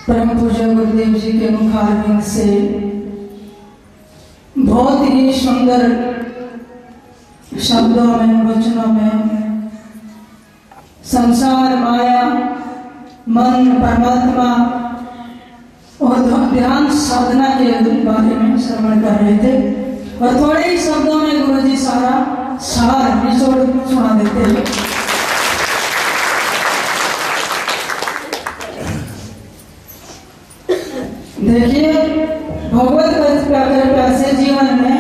परम पूज्य गुरुदेव जी के मुखारविंद से बहुत ही सुंदर शब्दों में, वचनों में संसार, माया, मन, परमात्मा और ध्यान साधना के बारे में श्रवण कर रहे थे और थोड़े ही शब्दों में गुरु जी सारा सार निचोड़ सुना देते हैं। देखिए, भगवत कृपा से जीवन में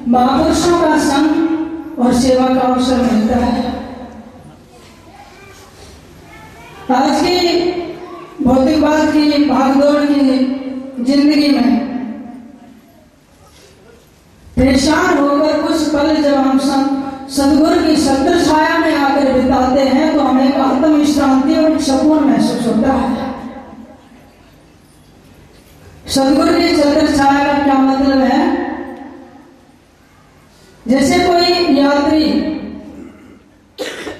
महापुरुषों का संग और सेवा का अवसर मिलता है। आज की भौतिकवाद की भागदौड़ की जिंदगी में परेशान होकर कुछ पल जब हम सदगुरु की छत्र छाया में आकर बिताते हैं तो हमें आत्म विश्रांति और सुकून महसूस होता है। सदगुरु की छत्र छाया का क्या मतलब है? जैसे कोई यात्री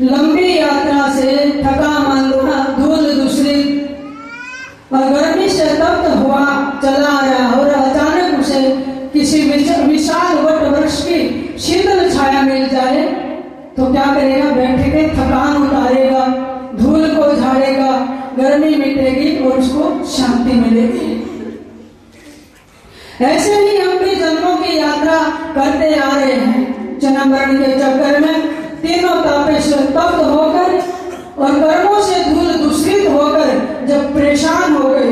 लंबी यात्रा से थका मांदा, धूल दूषित और गर्मी से तप्त हुआ चला आया और अचानक उसे किसी विशाल वट वृक्ष की शीतल छाया मिल जाए तो क्या करेगा? बैठ के थकान उतारेगा, धूल को झाड़ेगा, गर्मी मिटेगी और उसको शांति मिलेगी। ऐसे ही हम भी जन्मों की यात्रा करते आ रहे हैं। जन्म मरण के चक्कर में तीनों तापें से तप्त होकर और कर्मों से धूल दूषित होकर जब परेशान हो गए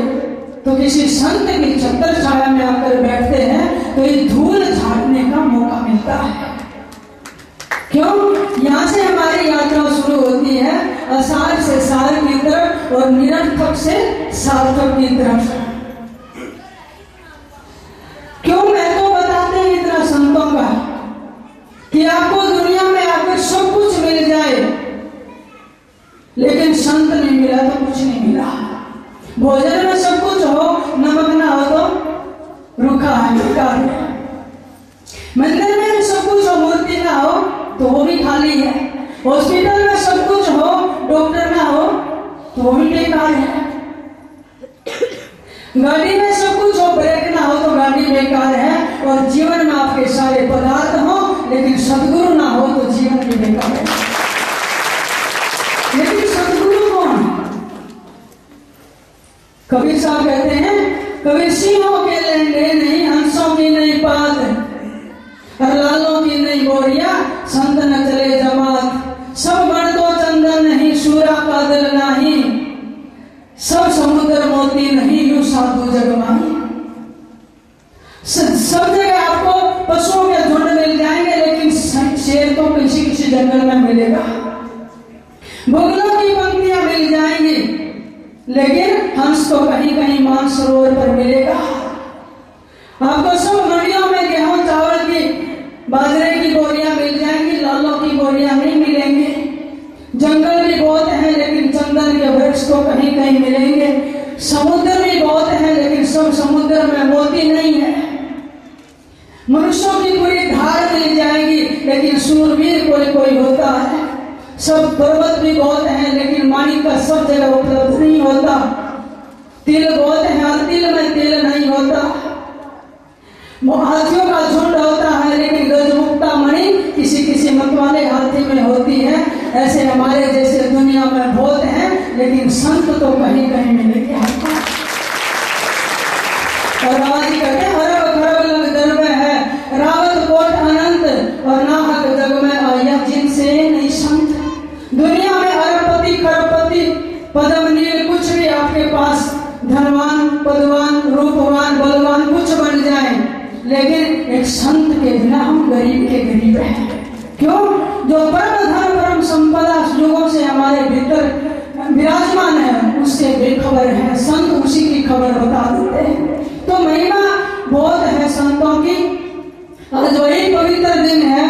तो किसी संत की छत्र छाया में आकर बैठते हैं तो ये धूल झाड़ने का मौका मिलता है। क्यों? यहाँ से हमारी यात्रा शुरू होती है असार से सार की तरफ और निरर्थक से सार्थक की तरफ। क्यों महत्व बताते हैं इतना संतों का कि आपको दुनिया में आकर सब कुछ मिल जाए, लेकिन संत नहीं मिला तो कुछ नहीं मिला। भोजन में सब कुछ हो, नमक ना हो तो रूखा है, बेकार है। मंदिर में सब कुछ हो, मूर्ति ना हो तो वो भी खाली है। हॉस्पिटल में सब कुछ हो, डॉक्टर ना हो तो वो भी बेकार है। गाड़ी में सब कुछ हो, ब्रेक ना हो तो गाड़ी बेकार है। और जीवन में आपके सारे पदार्थ हो लेकिन सदगुरु ना हो तो जीवन भी बेकार है। लेकिन सदगुरु कौन? कबीर साहब कहते हैं, कबीर सिंहों के लेंगे नहीं, हंसों की नहीं पात, और लालों की नहीं बोरिया, संत न चले जमात। सब बन तो चंदन नहीं, सूरा का दिल नहीं, सब समुद्र मोती नहीं, यूं साधु जग माही। सब जगह आपको पशुओं के झुंड मिल जाएंगे लेकिन शेर तो किसी किसी जंगल में मिलेगा। मुगलों की पंक्तियां मिल जाएंगी लेकिन हंस तो कहीं कहीं मानसरोवर पर मिलेगा। आपको सब मंडियों में गेहूं चावल की बाजरे की बोरियां मिल जाएंगी, लालों की बोरियां नहीं मिलेंगी। जंगल भी बहुत है लेकिन चंदन के वृक्ष तो कहीं कहीं मिलेंगे। समुद्र भी बहुत है लेकिन सब समुद्र में मोती नहीं है। मनुष्यों की पूरी धार मिल जाएगी लेकिन सूरवीर कोई कोई होता है। सब पर्वत भी बहुत है लेकिन माणिक का सब जगह उपलब्ध नहीं होता। तिल बोते हैं और तिल में तिल नहीं होता। हाथियों का झुंड होता है लेकिन गजमुक्ता मणि किसी किसी मतवाले हाथी में होती है। ऐसे हमारे जैसे दुनिया में बहुत हैं लेकिन संत तो कहीं कहीं मिलेंगे। और बाबा जी कहते हैं अरब खरब लग दर में है रावत कोट अनंत और नाहक जग में आया जिनसे नहीं संत। दुनिया में अरबपति खरबपति पदम नील कुछ भी आपके पास धनवान पदवान रूपवान बलवान कुछ बन जाए लेकिन एक संत के बिना हम गरीब के गरीब हैं। क्यों? जो परम धन परम संपदा युगों से हमारे भीतर विराजमान है उससे बेखबर है। संत उसी की खबर बता देते हैं। तो महिमा बहुत है संतों की। आज वही पवित्र दिन है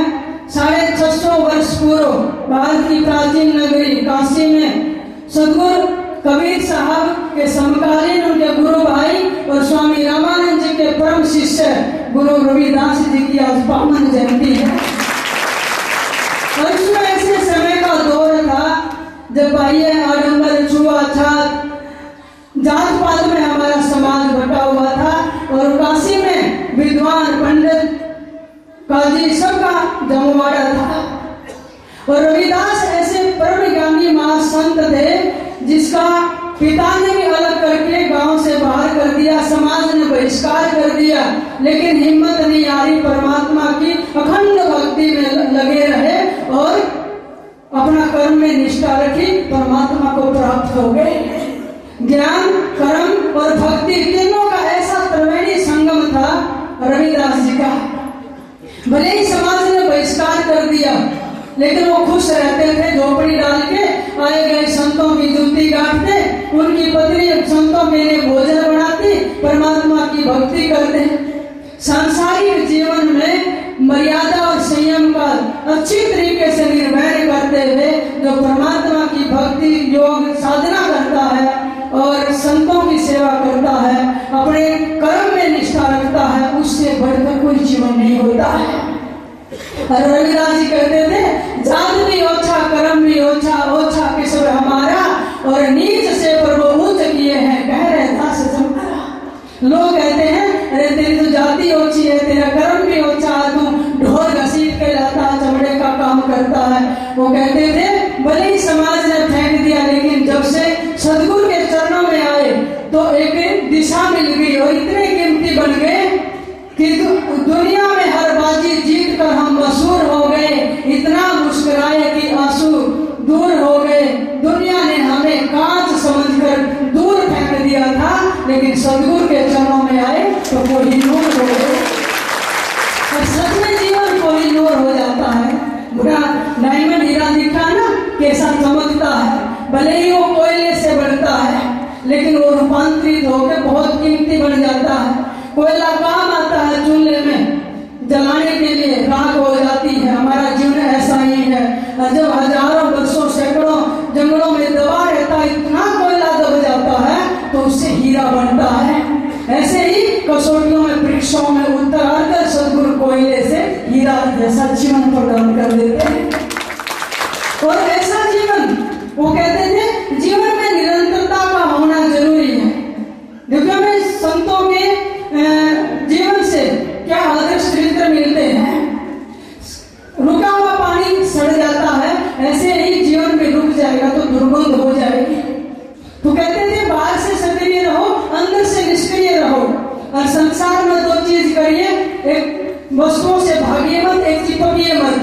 650 वर्ष पूर्व भारत की प्राचीन नगरी काशी में सदगुरु कबीर साहब के समकालीन उनके गुरु भाई और स्वामी रामानंद जी के परम शिष्य गुरु रविदास जी की आज पावन जयंती है। और उसमें ऐसे समय का दौर था जब बाह्य आडंबर छुआछूत जात पात में हमारा समाज बटा हुआ था और काशी में विद्वान पंडित काजी सबका जमवाड़ा था। और रविदास ऐसे परम ज्ञानी महासंत थे जिसका पिता ने भी अलग करके गांव से बाहर कर दिया, समाज ने बहिष्कार कर दिया, लेकिन हिम्मत नहीं हारी, परमात्मा की अखंड भक्ति में लगे रहे और अपना कर्म में निष्ठा रखी, परमात्मा को प्राप्त हो गए। ज्ञान कर्म और भक्ति तीनों का ऐसा त्रिवेणी संगम था रविदास जी का। भले ही समाज ने बहिष्कार कर दिया लेकिन वो खुश रहते थे। झोपड़ी डाल के आए गए संतों की जुत्ती काटते, उनकी पत्नी संतों के लिए भोजन बनाती, परमात्मा की भक्ति करते। सांसारिक जीवन में मर्यादा और संयम का अच्छी तरीके से निर्वहन करते हुए जो परमात्मा की भक्ति योग साधना करता है और संतों की सेवा करता है, अपने कर्म में निष्ठा रखता है, उससे बढ़कर कोई जीवन नहीं होता है। और रविदास जी कहते थे जात भी ओछा कर्म भी ओछा, ओछा किशोर हमारा और नीच से प्रभु ऊंच किए हैं कह रहे दास जमारा। लोग कहते हैं अरे तेरी तो जाति ओछी है, तेरा कर्म भी ओछा, तू ढोल घसीट के लाता है, चमड़े का काम करता है। वो कहते थे भले ही समाज ने फेंक दिया लेकिन जब से सदगुरु के चरणों में आए तो एक दिशा मिल गई और इतने कीमती बन गए कि दुनिया में हर बाजी जीत कर हम मशहूर हो गए। इतना मुस्कुराए कि आंसू दूर हो गए। दुनिया ने हमें कांच समझकर दूर फेंक दिया था लेकिन सदगुरु के चरणों में आए तो कोई नूर हो गए। और सच में जीवन कोई नूर हो जाता है। बुरा डायमंड हीरा दिखा ना कैसा चमकता है, भले ही वो कोयले से बढ़ता है लेकिन वो रूपांतरित होकर बहुत कीमती बन जाता है। कोयला काम आता है चूल्हे में जलाने के लिए, राख हो जाती है। हमारा जीवन ऐसा ही है। जब हजारों वर्षों सैकड़ों जंगलों में दबा रहता है, इतना कोयला दब जाता है तो उससे हीरा बनता है। ऐसे ही कसौटियों में वृक्षों में उतर कर सदगुरु कोयले से हीरा जैसा जीवन प्रदान कर देते हैं। और ऐसा जीवन वो कहते थे जीवन में निरंतरता का होना जरूरी है। देखो हमें संतों के जीवन से क्या आदर्श चरित्र मिलते हैं। रुका हुआ पानी सड़ जाता है, ऐसे ही जीवन में रुक जाएगा तो दुर्गंध हो जाएगी। तो कहते थे बाहर से सक्रिय रहो, अंदर से निष्क्रिय रहो। और संसार में दो चीज करिए, एक वस्तुओं से भागिए मत, एक चिपकिए मत।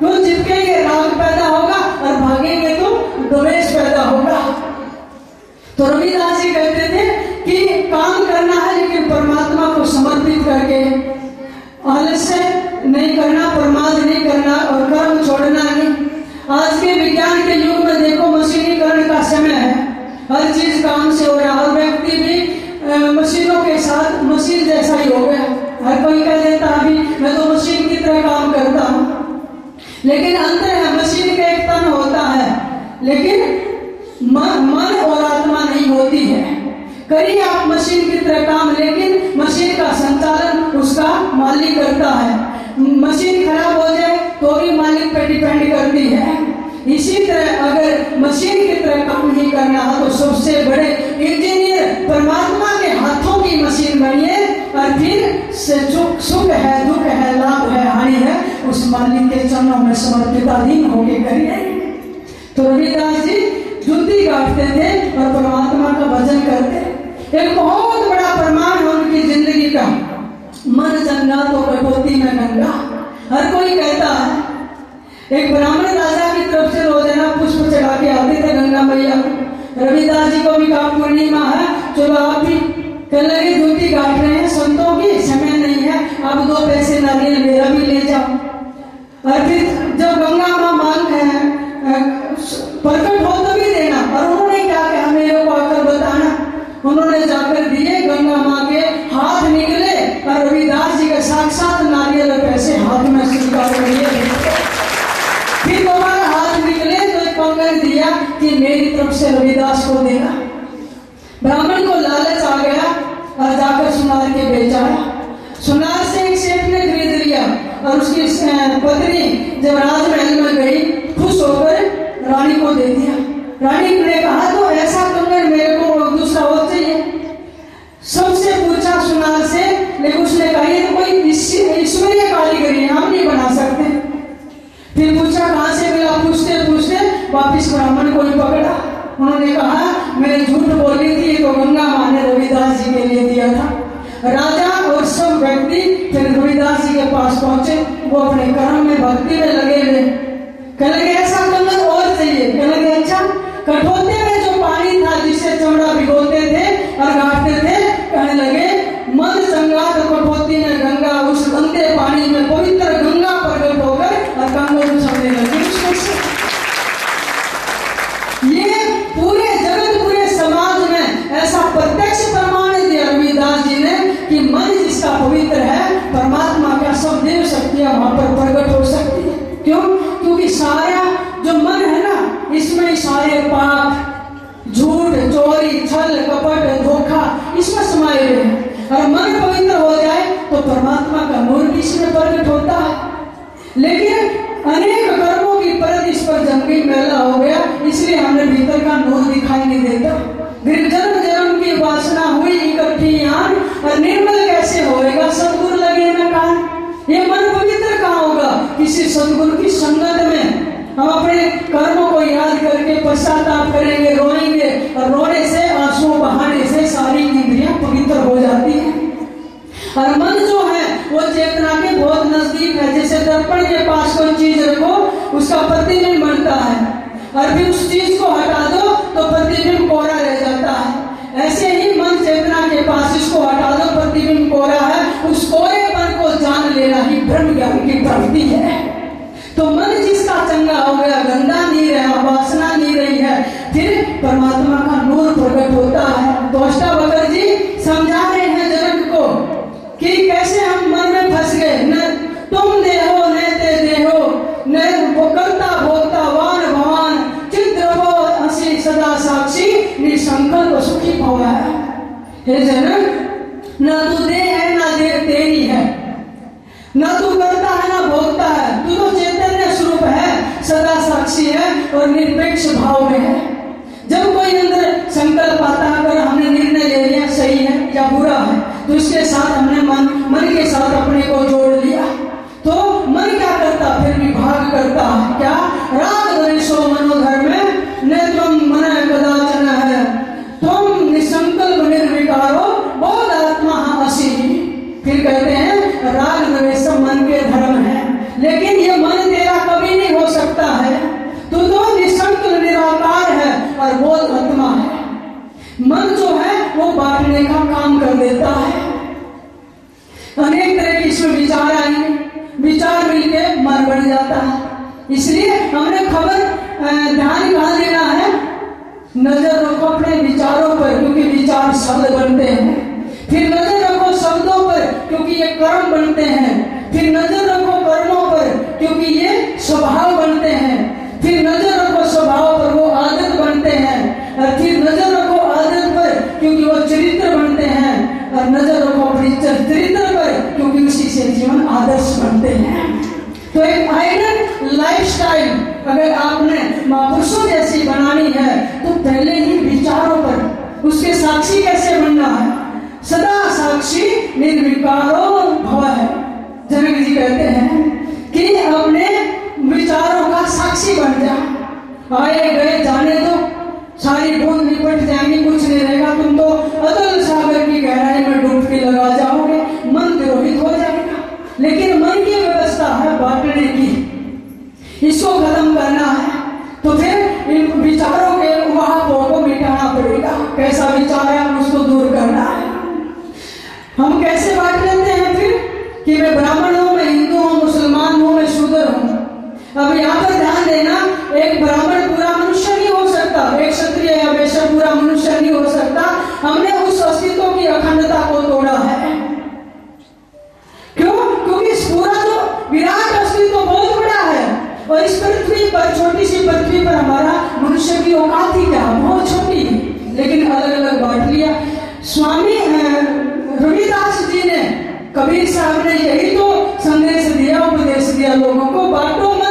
तो चिपकेंगे राग पैदा होगा और भागेंगे तो द्वेष पैदा होगा। तो रविदास जी कहते थे कि काम करना है लेकिन परमात्मा को समर्पित करके, आलस्य नहीं करना, प्रमाद नहीं करना और कर्म छोड़ना नहीं। आज के विज्ञान के युग में देखो मशीनीकरण का समय है, हर चीज काम से हो रहा है। हर व्यक्ति भी मशीनों के साथ मशीन जैसा ही हो गया। हर कोई कह देता अभी मैं तो मशीन की तरह काम करता हूँ, लेकिन अंतर है मशीन का एक तन होता है लेकिन मन और आत्मा नहीं होती है। करिए आप मशीन की तरह काम, लेकिन मशीन का संचालन उसका मालिक करता है। मशीन खराब हो जाए तो भी मालिक पे डिपेंड करती है। इसी तरह अगर मशीन की तरह काम नहीं करना है तो सबसे बड़े इंजीनियर परमात्मा के हाथों की मशीन बनिए और फिर से सुख है, दुख है, लाभ है, हानि है, उस मालिक के चरणों में समर्पित अधीन होके करिए। तो रविदास जी जूती काटते थे और परमात्मा का भजन करते। एक बहुत बड़ा प्रमाण है उनकी जिंदगी का, मन चंगा तो कटौती में गंगा। हर कोई कहता है। एक ब्राह्मण राजा की तरफ से रोजाना पुष्प चढ़ा के आते थे गंगा मैया को। रविदास जी को भी कहा पूर्णिमा है, चलो आप भी कहने लगे जूती काट रहे हैं, संतों की समय नहीं है, आप 2 पैसे नारियल मेरा भी ले जाओ। और फिर जब गंगा माँ प्रकट हो तो भी देना। और उन्होंने क्या कहा, मेरे को आकर बताना। उन्होंने जाकर दिए, गंगा माँ के हाथ निकले और रविदास जी के साक्षात नारियल और पैसे हाथ में स्वीकार कर लिए। फिर दोबारा हाथ निकले तो एक कंगन दिया कि मेरी तरफ से रविदास को देना। ब्राह्मण को लालच आ गया और जाकर सुनार के बेचाया। सुनार से एक सेठ ने खरीद लिया और उसकी पत्नी जब राजमहल में गई, खुश होकर रानी को दे दिया। रानी ने कहा तो ऐसा कंगन मेरे को दूसरा और चाहिए। सबसे पूछा सुनार से, लेकिन उसने कहा ये तो कोई ईश्वरीय कारीगरी है, हम नहीं बना सकते। फिर पूछा कहाँ से मिला, पूछते पूछते वापिस ब्राह्मण को ही पकड़ा। उन्होंने कहा मैंने झूठ बोली थी, तो गंगा माँ ने रविदास जी के लिए दिया था। राजा और सब व्यक्ति फिर रविदास जी के पास पहुंचे। वो अपने कर्म में भक्ति में लगे हुए। कहने लगे ऐसा कंगन और चाहिए। कहने लगे अच्छा, कठौते में जो पानी था जिससे चमड़ा भिगोते थे और गाड़ते थे, कहने लगे मन चंगा तो कठौती में गंगा, उस गंदे पानी में पवित्र गंगा प्रकट होकर और कंगन उछलने लगे। ये पूरे जगत पूरे समाज में ऐसा प्रत्यक्ष प्रमाण दिया रविदास जी ने कि मन जिसका पवित्र है, परमात्मा का सब देव शक्तियां वहां पर प्रकट हो सकती है। क्यों? क्योंकि सारा जो मन है ना, इसमें सारे पाप, झूठ, चोरी, छल, कपट, धोखा इसमें समाये हुए हैं। और मन पवित्र हो जाए तो परमात्मा का नूर भी इसमें प्रकट होता है। लेकिन अनेक कर्मों की परत इस पर जम गई, मैला हो गया, इसलिए हमें भीतर का नूर दिखाई नहीं देता। जन्म जन्म की वासना हुई इकट्ठी यान, और निर्मल कैसे होएगा सदगुरु लगे न कान। ये मन पवित्र कहाँ होगा? किसी सदगुरु की संगत में। हम अपने कर्मों को याद करके पश्चाताप करेंगे, रोएंगे, और रोने से, आंसू बहाने से सारी इंद्रियां पवित्र हो जाती है। और मन जो है वो चेतना के बहुत नजदीक है। जैसे दर्पण के पास कोई चीज रखो, उसका प्रतिबिंब बनता है, और फिर उस चीज को हटा दो तो प्रतिबिंब कोरा रह जाता है। ऐसे ही मन चेतना के पास, इसको हटा दो प्रतिबिंब कोरा है, उस कोरेपन को जान लेना ही ब्रह्म ज्ञान की प्राप्ति है। तो मन जिसका चंगा हो गया, गंदा नहीं रहा, वासना नहीं रही है, फिर परमात्मा का नूर प्रकट होता है। तो अष्टावक्र जी समझा रहे हैं जनक को कि कैसे हम मन में फंस गए। न तुम देहो न ते देहो, न वो करता भोक्ता वान भवान, चित्र वो हसी सदा साक्षी, निसंकल्प सुखी भवा है। हे जनक, न तू दे है ना देह तेरी है, न तू करता है ना भोगता है, तू तो चैतन्य स्वरूप है, सदा साक्षी है और निरपेक्ष भाव में है। जब कोई अंदर संकल्प आता है, अगर हमने निर्णय ले लिया सही है या बुरा है, तो इसके साथ हमने मन के साथ अपने को जोड़ लिया, तो मन क्या करता? फिर विभाग करता है। क्या? राग द्वेषो मनोधर्म न त्वं मन कदाचन है, तुम निसंकल्प निर्विकारो बोध आत्मा असि। फिर कहते हैं राग द्वेष मन के धर्म है, लेकिन ये मन तेरा कभी नहीं हो सकता है। तू तो निसंकल्प निराकार है और बोध आत्मा है। मन जो है वो बांटने का काम कर देता है। अनेक तरह की इसमें विचार आएंगे, विचार मिलके मन बढ़ जाता है। इसलिए हमने खबर ध्यान कहाँ देना है? नजर रखो अपने विचारों पर, क्योंकि विचार शब्द बनते हैं। फिर नजर रखो शब्दों पर, क्योंकि ये कर्म बनते हैं। फिर नजर रखो कर्मों पर, क्योंकि ये स्वभाव बनते हैं। फिर नजर रखो स्वभाव पर, वो आदत बनते हैं। और फिर नजर रखो आदत पर, क्योंकि वो चरित्र बनते हैं। और नजर रखो अपनी चरित्र पर, क्योंकि उसी से जीवन आदर्श बनते हैं। तो एक आइडियल लाइफस्टाइल अगर आपने महापुरुषों जैसी बनानी है, तो पहले ही विचारों पर, उसके साक्षी कैसे बनना है? सदा साक्षी निर्विकारो भव है। जनक जी कहते हैं कि अपने विचारों का साक्षी बन जा। आए गए जाने दो, सारी बूंद निपट जाएंगी, कुछ नहीं रहेगा। तुम तो अतल सागर की गहराई में डुबकी लगा जाओगे, मन द्रोहित हो जाएगा। लेकिन मन की व्यवस्था है बांटने की, इसको खत्म करना है। तो फिर इन विचारों के उहापों को मिटाना पड़ेगा। कैसा विचार है उसको दूर करना है। हम कैसे बांट लेते हैं फिर कि मैं ब्राह्मण हूं, मैं हिंदू हूं, मुसलमान हूं, मैं शूद्र हूं। अब यहाँ पर ध्यान देना, एक ब्राह्मण पूरा मनुष्य नहीं हो सकता, एक क्षत्रिय या वैश्य पूरा मनुष्य नहीं हो सकता। हमने उस अस्तित्व की अखंडता को तोड़ा है। क्यों? क्योंकि इस पूरा जो विराट अस्तित्व बहुत बड़ा है और इस पृथ्वी पर, छोटी सी पृथ्वी पर हमारा मनुष्य की औकात ही क्या, बहुत छोटी है, लेकिन अलग अलग बांट लिया। स्वामी रविदास जी ने, कबीर साहब ने यही तो संदेश दिया, उपदेश दिया लोगों को, बांटो मत।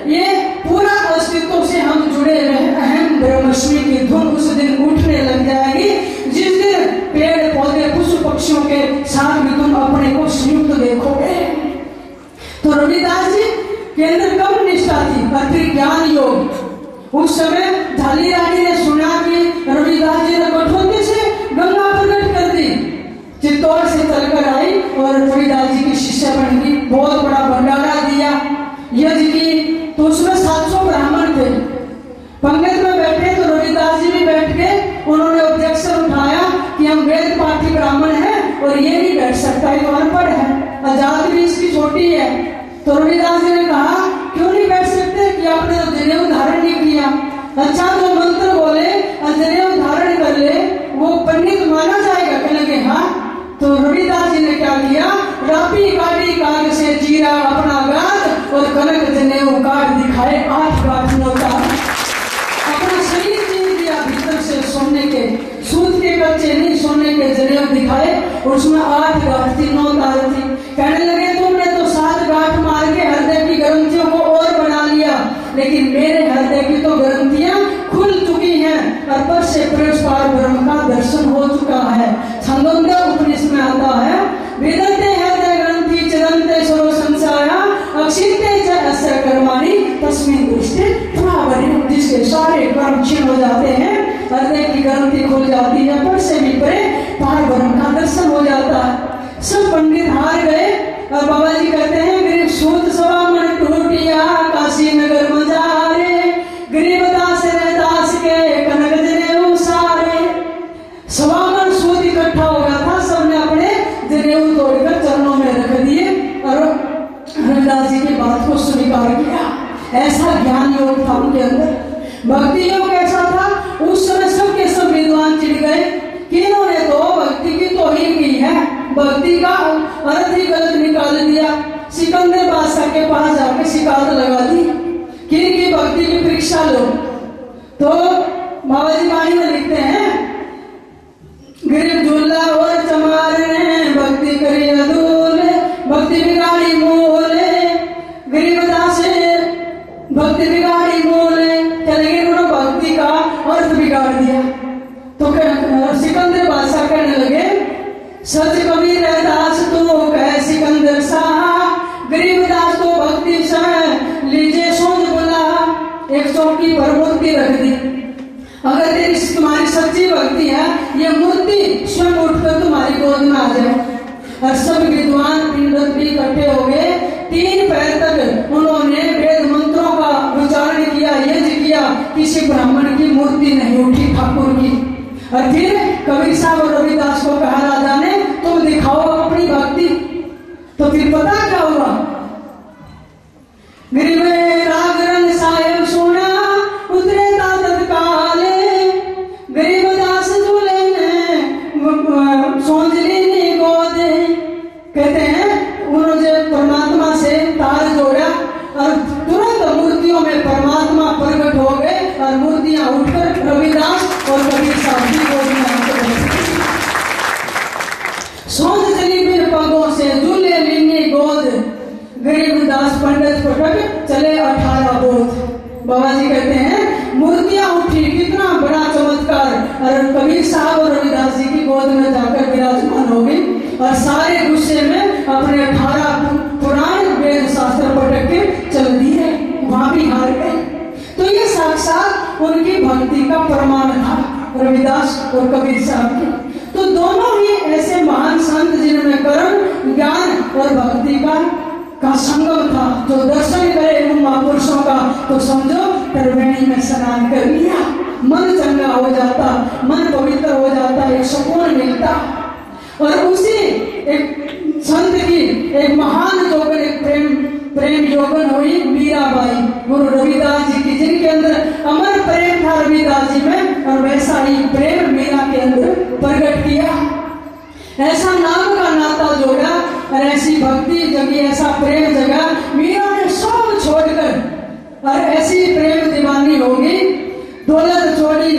ये पूरा अस्तित्व से हम जुड़े रहे। अहम ब्रह्मस्मि की धुन उस दिन उठने लग जाएगी जिस दिन पेड़ पौधे पशु पक्षियों के साथ भी तुम अपने को संयुक्त देखोगे। तो रविदास जी के अंदर कब निष्ठा थी? फिर ज्ञान योग। उस समय झाली रानी ने सुना कि रविदास जी ने कठौती से गंगा प्रकट कर दी, चित्तौड़ से चलकर आई और रविदास जी की शिष्य बन गई। बहुत बड़ा भंडारा दिया, यज्ञ की। तो उसमें 700 ब्राह्मण थे। पंगत में बैठे तो रविदास जी भी बैठ के उन्होंने ऑब्जेक्शन उठाया कि हम वेद पाठी ब्राह्मण हैं और ये नहीं बैठ सकता, ये तो अनपढ़ है, आजाद भी इसकी छोटी है। तो रविदास जी ने कहा क्यों नहीं बैठ सकते कि आपने तो जनेऊ धारण नहीं किया। अच्छा जो मंत्र बोले और जनेऊ धारण कर ले वो पंडित माना जाएगा? कहने लगे हाँ। तो रविदास जी ने क्या किया? रापी काटी काग से चीरा अपना गात और कनक जनेऊ काट दिखाए 8 गांठ नोचा। अपना शरीर चीर दिया भीतर से, सोने के सूत के कच्चे नहीं, सोने के जनेऊ दिखाए, उसमें 8 गांठ थी, 9 तार थी। कहने लगे तुमने तो 7 गांठ मार के हृदय की ग्रंथियों को और बना लिया, लेकिन मेरे हृदय की तो ग्रंथियां खुल चुकी हैं और पर से परस्पर ब्रह्म का दर्शन हो चुका है। छंदोग्य उपनिषद में आता है, वेदन्ते हृदय ग्रंथि चरन्ते सर्व संसारा अक्षिप्ते च अस्य कर्माणि तस्मिन् दृष्टे पुनः। जिसके सारे कर्म क्षीण हो जाते हैं, हृदय की ग्रंथि खुल जाती है, पर से भी परे पार ब्रह्म का दर्शन हो जाता है। सब पंडित हार गए और बाबा जी कहते हैं गरीब सूत सवा मन टूटिया काशी नगर मजारे, गरीब दास रे दास के कनक जनेऊ सारे। सवा मन सूत इकट्ठा हो गया था, सबने अपने जनेऊ तोड़कर चरणों में रख दिए और रविदास जी की बात को स्वीकार किया। ऐसा ज्ञान योग था उनके अंदर। भक्ति योग कैसा था? उस समय सबके सब विद्वान चिढ़ गए कि इन्होंने तो भक्ति की तौहीन की है, भक्ति का अर्थ ही गलत निकाल दिया। सिकंदर बादशाह के पास जाके शिकायत लगा दी कि भक्ति की परीक्षा लो। तो बाबा जी वाणी में लिखते हैं, गरीब झूला और चमार ने भक्ति करी अधूल, भक्ति बिगाड़ी मोले, गरीब दास भक्ति बिगाड़ी मोले। चले गए, उन्होंने भक्ति का अर्थ बिगाड़ दिया। तो सिकंदर बादशाह कहने लगे सच कबीर दास तो कह सिकंदर शाह, गरीब दास तो भक्ति से लीजिए सोच बोला। एक चौकी पर मूर्ति रख दी, अगर तेरी तुम्हारी सच्ची भक्ति है ये मूर्ति स्वयं उठकर तुम्हारी गोद में आ जाए। और सब विद्वान पंडित भी इकट्ठे हो गए। 3 पैर तक उन्होंने वेद मंत्रों का उच्चारण किया, यज्ञ किया, किसी ब्राह्मण की मूर्ति नहीं उठी ठाकुर की। और फिर कबीर साहब और रविदास को कहा राजा ने तुम दिखाओ अपनी भक्ति। तो फिर पता क्या हुआ? गरीब रागरन साहेब सोना उतरे तत्काले, गरीब दास झूले ने सोंजली ने गोदे। कहते हैं उन्होंने परमात्मा से तार जोड़ा और तुरंत मूर्तियों में परमात्मा प्रकट हो गए और मूर्तियां उठकर रविदास और कबीर साहब की गोद में आकर सोच चली फिर पगों से झूले लेंगे गोद, गरीब दास पंडित प्रकट चले 18 बोध। बाबा जी कहते हैं मूर्तियां उठी, कितना बड़ा चमत्कार। और कबीर साहब और रविदास जी की गोद में जाकर विराजमान हो गई और सारे गुस्से में अपने 18 पुराण वेद शास्त्र पटक के चल दिए, वहां भी हार गए। तो ये साक्षात उनकी भक्ति का प्रमाण था, रविदास और कबीर साहब की। तो दोनों ही ऐसे महान संत जिनमें कर्म, ज्ञान और भक्ति का संगम था। जो दर्शन करे उन महापुरुषों का तो समझो त्रिवेणी में स्नान कर लिया, मन चंगा हो जाता, मन पवित्र हो जाता, एक सुकून मिलता। और उसी एक संत की एक महान जोगन, एक प्रेम जोगन हुई मीराबाई, गुरु रविदास जी की, जिनके अंदर अमर प्रेम था रविदास जी में, और वैसा ही प्रेम मीरा के अंदर प्रकट किया। ऐसा नाम का नाता जोड़ा और ऐसी भक्ति जगी, ऐसा प्रेम जगा। मीरा ने सब छोड़कर और ऐसी प्रेम दीवानी होगी, दौलत छोड़ी,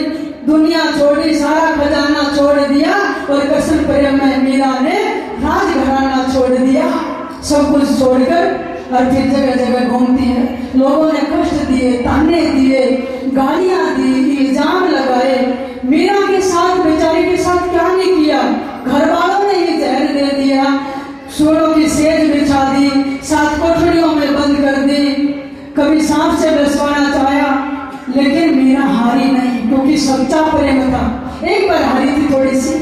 दुनिया छोड़ी, सारा खजाना छोड़ दिया और कृष्ण प्रेम में मीरा ने राजघराना छोड़ दिया। सब कुछ छोड़कर और फिर जगह जगह घूमती है। लोगों ने कष्ट दिए, ताने दिए, गालियां दी, इल्जाम लगाए। मीरा के साथ, बेचारी के साथ क्या नहीं किया। घर वालों ने ही जहर दे दिया, सूरों की सेज बिछा दी, 7 कोठरियों में बंद कर दी, कभी सांप से बचवाना चाहा, लेकिन मीरा हारी नहीं, क्योंकि सच्चा प्रेम था। एक बार हारी थी थोड़ी सी,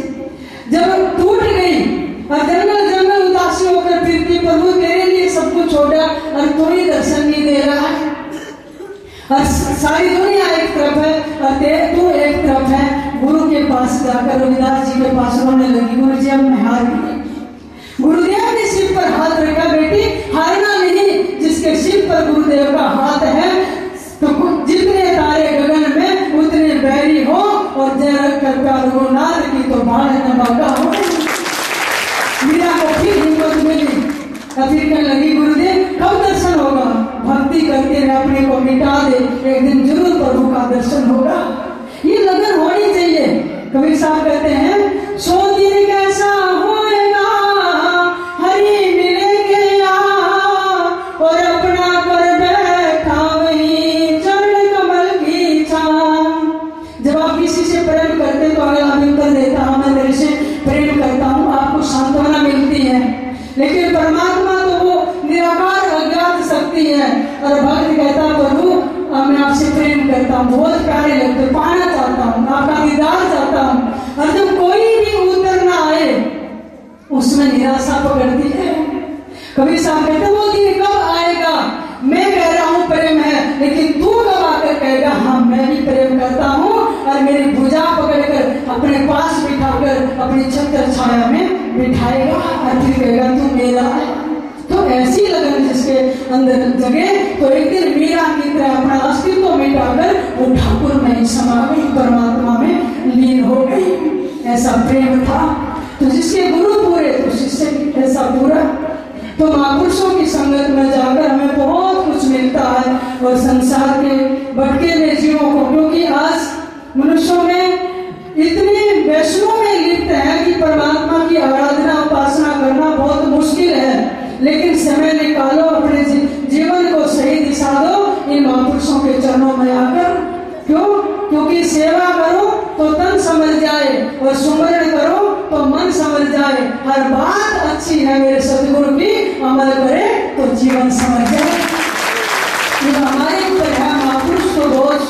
जब टूट गई और जंगल जंगल उदासी होकर फिरती, प्रभु तेरे लिए सब कुछ छोड़ा और कोई दर्शन नहीं दे रहा है, और सारी दुनिया एक तरफ है और तू एक तरफ है। गुरु के पास जाकर रविदास जी के पास रोने लगी, गुरु जी अब मैं हार गई। गुरुदेव ने सिर पर हाथ रखा, बेटी हारना नहीं, जिसके सिर पर गुरुदेव का हाथ है तो जितने तारे गगन में उतने बैरी हो, और जय रखकर प्यार रघुनाथ की तो बाढ़ नवाका हो। मीरा को फिर हिम्मत मिली, फिर कहने लगी गुरुदेव कब दर्शन होगा। भक्ति करते रहे, अपने को मिटा दे, एक दिन जरूर प्रभु का दर्शन होगा। ये लगन होनी चाहिए। कबीर साहब कहते हैं, सो दिन कैसा होएगा हरि मिलेंगे और अपना कर बैठा वही चरण कमल की छांव। जब आप किसी से प्रेम करते तो अगला मिलकर देता, मैं तेरे से प्रेम करता हूँ, आपको सांत्वना मिलती है। लेकिन परमात्मा तो वो निराकार अज्ञात शक्ति है, और भक्त कहता प्रभु मैं आपसे प्रेम करता हूँ, बहुत प्यारे लगते, पाना चाहता हूँ, आपका दीदार चाहता हूँ। और जब कोई भी उतर ना आए उसमें निराशा पकड़ती है। कबीर साहब कहते वो दिन कब आएगा, मैं कह रहा हूँ प्रेम है, लेकिन तू कब आकर कहेगा हाँ मैं भी प्रेम करता हूँ, और मेरी भुजा पकड़कर अपने पास बिठाकर अपनी छत्र छाया में बिठाएगा और फिर कहेगा तू मेरा है। तो ऐसी लगन जिसके अंदर जगे, तो एक दिन मीरा की तरह अपना अस्तित्व मिटाकर वो ठाकुर में समा गई, परमात्मा में लीन हो गई। ऐसा प्रेम था। तो जिसके गुरु पूरे तो शिष्य भी ऐसा पूरा। तो महापुरुषों की संगत में जाकर हमें बहुत कुछ मिलता है, और संसार के भटके हुए जीवों को, क्योंकि आज मनुष्यों में इतने वैष्णव में लिप्त है कि परमात्मा की आराधना उपासना करना बहुत मुश्किल है। लेकिन समय निकालो, अपने जीवन को सही दिशा दो इन महापुरुषों के चरणों में आकर। क्यों? क्योंकि सेवा करो तो तन समझ जाए, और सुमरण करो तो मन समझ जाए। हर बात अच्छी है मेरे सदगुरु की, अमल करे तो जीवन समझ जाए। हमारे ऊपर है, महापुरुष तो रोज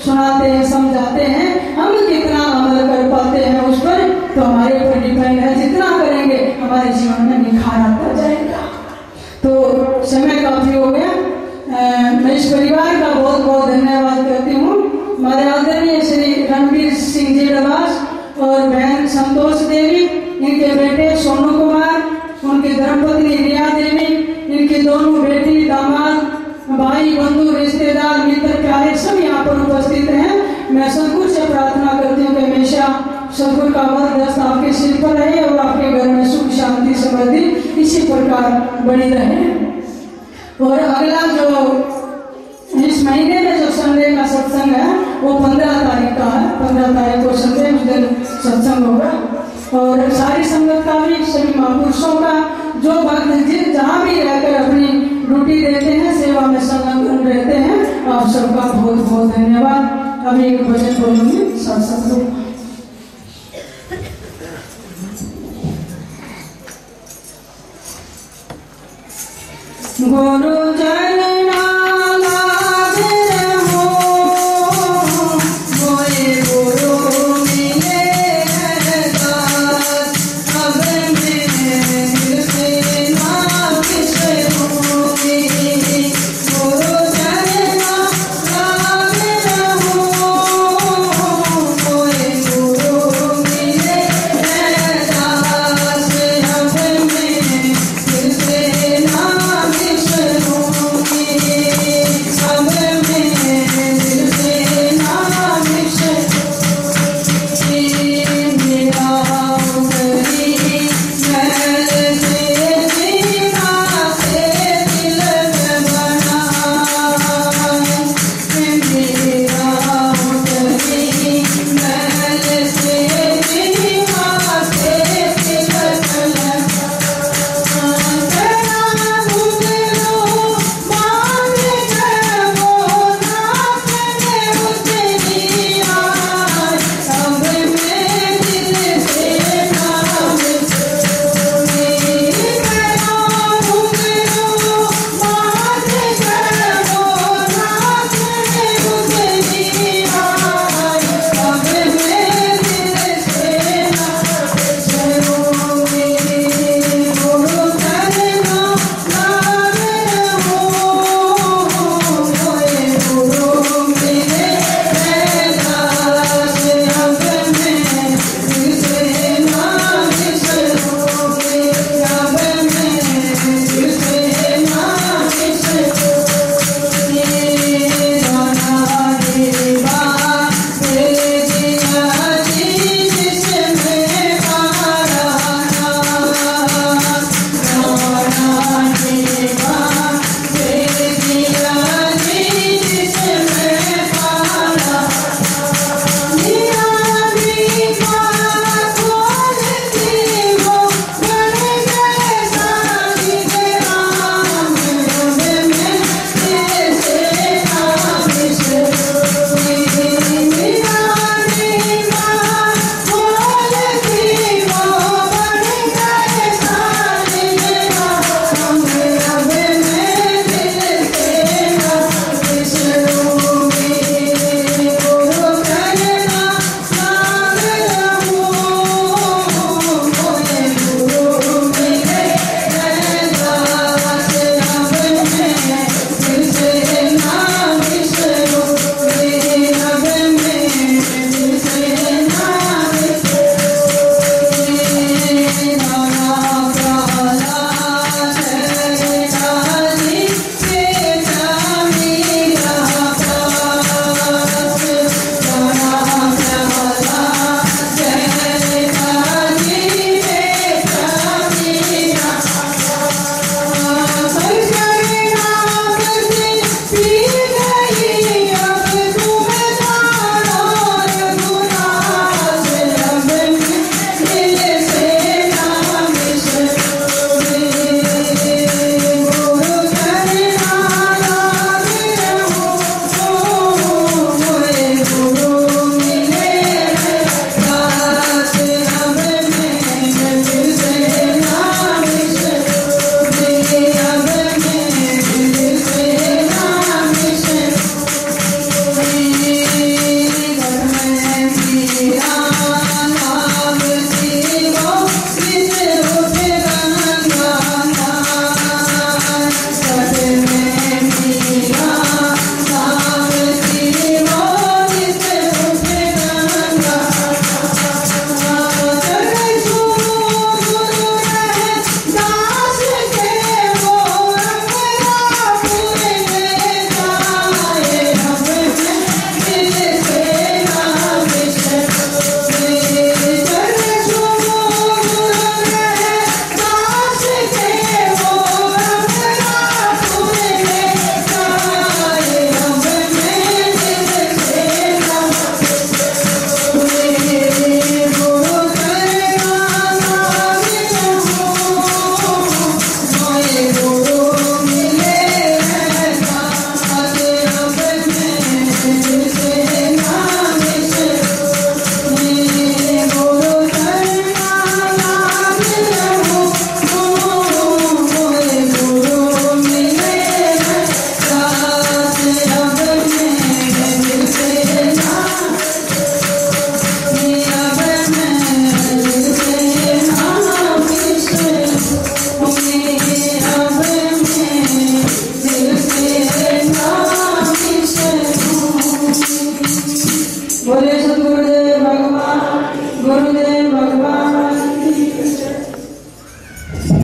सुनाते हैं, समझाते हैं, हम कितना अमल कर पाते हैं उस पर तो हमारे ऊपर डिपेंड है। जितना करेंगे हमारे जीवन में निखार आता जाएगा। तो समय काफी हो गया। मैं इस परिवार का बहुत बहुत धन्यवाद करती हूँ। हमारे आदरणीय श्री रणवीर सिंह जी डबास और बहन संतोष देवी, इनके बेटे सोनू कुमार, उनकी धर्मपत्नी रिया देवी, इनकी दोनों बेटी, दामाद, भाई, बंधु, रिश्तेदार, मित्र, प्यारे सब यहाँ पर उपस्थित हैं। मैं सदगुरु से प्रार्थना करती हूँ कि हमेशा सदगुरु का वरदस्त आपके सिर पर रहे और आपके घर में सुख शांति समृद्धि इसी प्रकार बनी रहे। और अगला जो इस महीने में जो संडे का सत्संग है वो 15 तारीख का है। 15 तारीख को संडे उस दिन सत्संग होगा। और सारी संगत का भी, सभी महापुरुषों का, जो भक्त जी जहाँ भी रहकर अपनी ड्यूटी देते हैं, सेवा में संलग्न रहते हैं, आप सबका बहुत बहुत धन्यवाद। अभी एक भजन बोलूंगी, साथ साथ लोग गुरु